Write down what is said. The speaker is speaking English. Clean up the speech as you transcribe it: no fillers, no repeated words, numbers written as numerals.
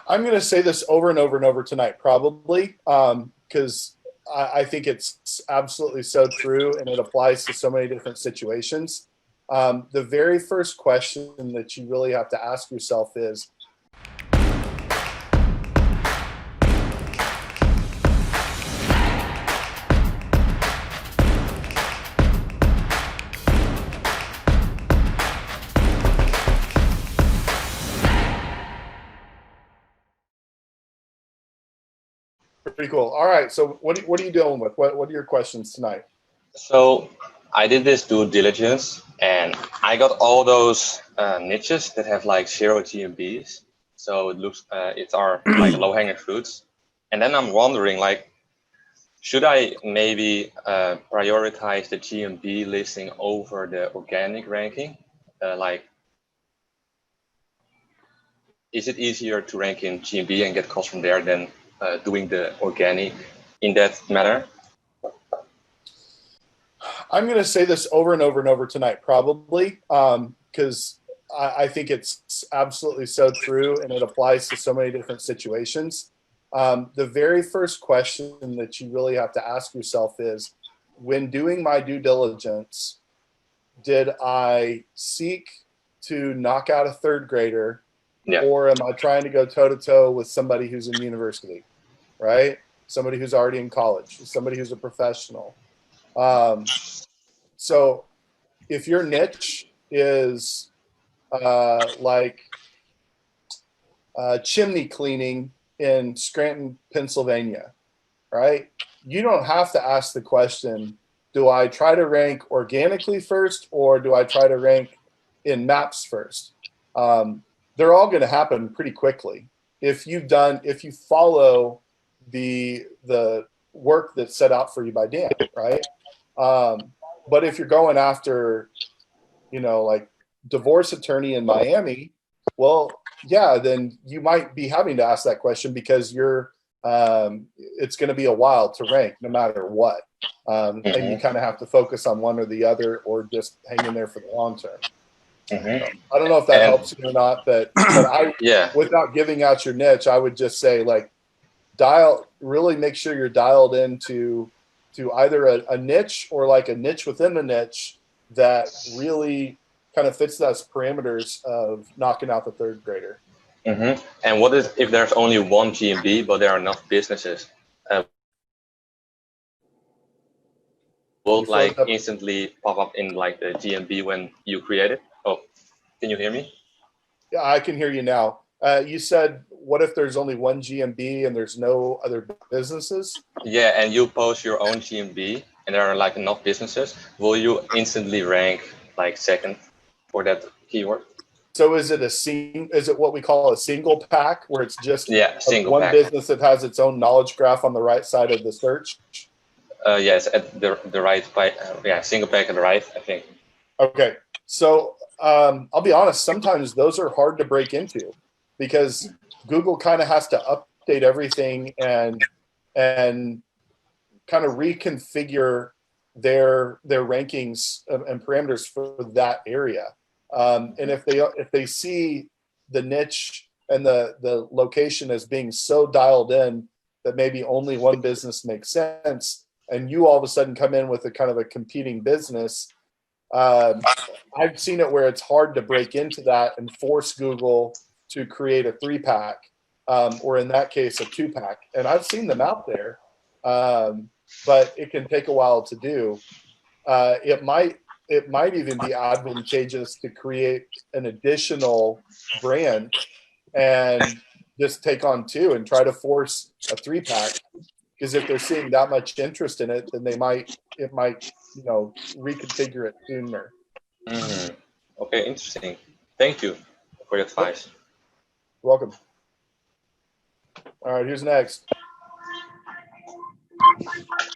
I'm going to say this over and over and over tonight, probably, because I think it's absolutely so true and it applies to so many different situations. The very first question that you really have to ask yourself is, pretty cool. All right. So what are you dealing with? What are your questions tonight? So I did this due diligence and I got all those niches that have like 0 GMBs. So it looks, it's our like low hanging fruits. And then I'm wondering like, should I maybe prioritize the GMB listing over the organic ranking? Like, is it easier to rank in GMB and get calls from there than doing the organic in that matter? I'm going to say this over and over and over tonight, probably, because I think it's absolutely so true and it applies to so many different situations. The very first question that you really have to ask yourself is, when doing my due diligence, did I seek to knock out a third grader, or am I trying to go toe-to-toe with somebody who's in university, right? Somebody who's already in college, somebody who's a professional. So if your niche is like chimney cleaning in Scranton, Pennsylvania, right? You don't have to ask the question, do I try to rank organically first or do I try to rank in maps first? They're all going to happen pretty quickly if you follow the work that's set out for you by Dan, right? But if you're going after, like divorce attorney in Miami, well, yeah, then you might be having to ask that question because it's going to be a while to rank no matter what. And you kind of have to focus on one or the other or just hang in there for the long term. So, I don't know if that helps you or not, but without giving out your niche, I would just say like really make sure you're dialed into either a niche or like a niche within the niche that really kind of fits those parameters of knocking out the third grader. And what if there's only one GMB, but there are enough businesses? Will like instantly pop up in like the GMB when you create it? Oh, can you hear me? Yeah, I can hear you now. You said, what if there's only one GMB and there's no other businesses? Yeah, and you post your own GMB and there are like enough businesses. Will you instantly rank like second for that keyword? So is it what we call a single pack where it's just one business that has its own knowledge graph on the right side of the search? Yes, at the right, single pack at the right, I think. Okay, so I'll be honest, sometimes those are hard to break into because Google kind of has to update everything and kind of reconfigure their rankings and parameters for that area. And if they see the niche and the location as being so dialed in that maybe only one business makes sense, and you all of a sudden come in with a kind of a competing business, I've seen it where it's hard to break into that and force Google to create a 3-pack, or in that case, a 2-pack. And I've seen them out there, but it can take a while to do. It might even be advantageous to create an additional brand and just take on 2 and try to force a 3-pack. Because if they're seeing that much interest in it, then it might reconfigure it sooner. Okay, interesting. Thank you for your advice. You're welcome. All right, who's next?